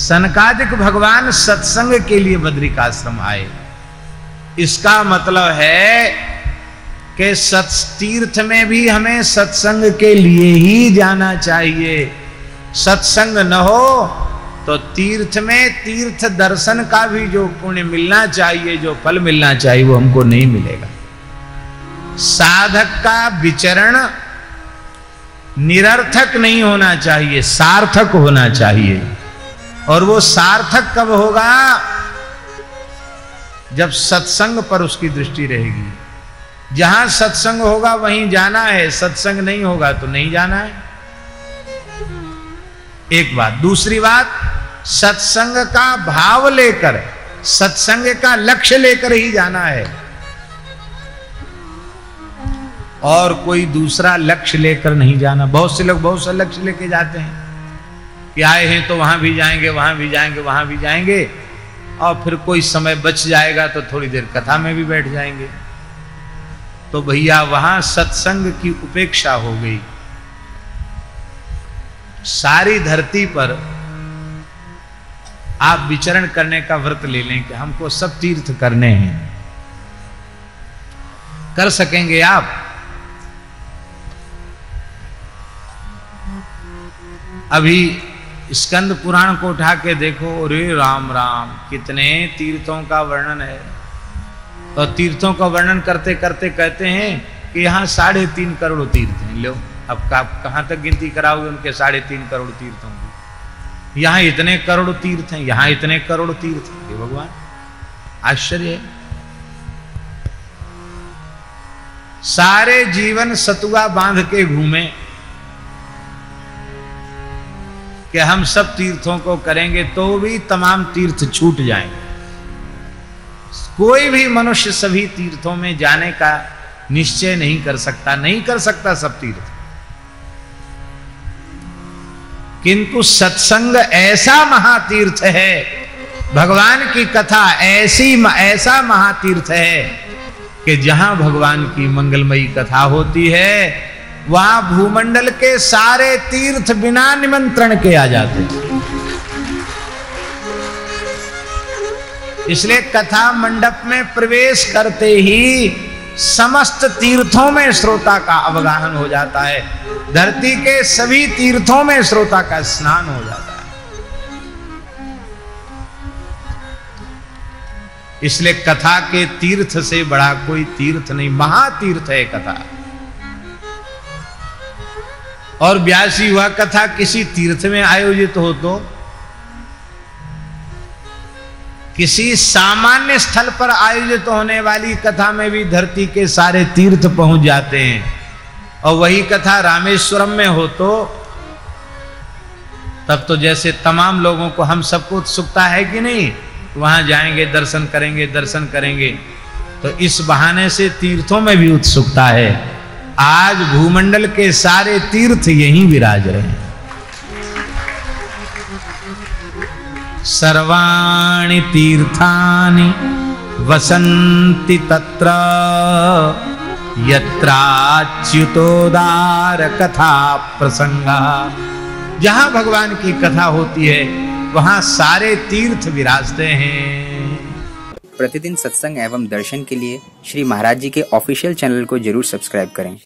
सनकादिक भगवान सत्संग के लिए बद्रिकाश्रम आए। इसका मतलब है कि तीर्थ में भी हमें सत्संग के लिए ही जाना चाहिए। सत्संग न हो तो तीर्थ में तीर्थ दर्शन का भी जो पुण्य मिलना चाहिए, जो फल मिलना चाहिए, वो हमको नहीं मिलेगा। साधक का विचरण निरर्थक नहीं होना चाहिए, सार्थक होना चाहिए। और वो सार्थक कब होगा? जब सत्संग पर उसकी दृष्टि रहेगी। जहां सत्संग होगा वहीं जाना है, सत्संग नहीं होगा तो नहीं जाना है। एक बात। दूसरी बात, सत्संग का भाव लेकर, सत्संग का लक्ष्य लेकर ही जाना है, और कोई दूसरा लक्ष्य लेकर नहीं जाना। बहुत से लोग बहुत सा लक्ष्य लेके जाते हैं कि आए हैं तो वहां भी जाएंगे, वहां भी जाएंगे, वहां भी जाएंगे, और फिर कोई समय बच जाएगा तो थोड़ी देर कथा में भी बैठ जाएंगे। तो भैया वहां सत्संग की उपेक्षा हो गई। सारी धरती पर आप विचरण करने का व्रत ले लें कि हमको सब तीर्थ करने हैं, कर सकेंगे आप? अभी स्कंद पुराण को उठा के देखो, रे राम राम, कितने तीर्थों का वर्णन है। तो तीर्थों का वर्णन करते करते कहते हैं कि यहाँ 3.5 करोड़ तीर्थ हैं। लो, अब कहां तक गिनती कराओगे उनके 3.5 करोड़ तीर्थों की? यहाँ इतने करोड़ तीर्थ हैं, यहाँ इतने करोड़ तीर्थ हैं। हे भगवान, आश्चर्य है। सारे जीवन सतुआ बांध के घूमे कि हम सब तीर्थों को करेंगे, तो भी तमाम तीर्थ छूट जाएंगे। कोई भी मनुष्य सभी तीर्थों में जाने का निश्चय नहीं कर सकता, नहीं कर सकता सब तीर्थ। किंतु सत्संग ऐसा महातीर्थ है, भगवान की कथा ऐसा महातीर्थ है कि जहां भगवान की मंगलमयी कथा होती है, वहां भूमंडल के सारे तीर्थ बिना निमंत्रण के आ जाते हैं। इसलिए कथा मंडप में प्रवेश करते ही समस्त तीर्थों में श्रोता का अवगाहन हो जाता है। धरती के सभी तीर्थों में श्रोता का स्नान हो जाता है। इसलिए कथा के तीर्थ से बड़ा कोई तीर्थ नहीं, महातीर्थ है कथा। और ब्यासी हुआ कथा किसी तीर्थ में आयोजित हो तो किसी सामान्य स्थल पर आयोजित होने वाली कथा में भी धरती के सारे तीर्थ पहुंच जाते हैं। और वही कथा रामेश्वरम में हो तो तब तो जैसे तमाम लोगों को, हम सबको उत्सुकता है कि नहीं, वहां जाएंगे, दर्शन करेंगे, दर्शन करेंगे। तो इस बहाने से तीर्थों में भी उत्सुकता है। आज भूमंडल के सारे तीर्थ यहीं विराज रहे हैं। सर्वाणि तीर्थानि वसन्ति तत्र यत्राच्युतोदार कथा प्रसंगा। जहां भगवान की कथा होती है वहां सारे तीर्थ विराजते हैं। प्रतिदिन सत्संग एवं दर्शन के लिए श्री महाराज जी के ऑफिशियल चैनल को जरूर सब्सक्राइब करें।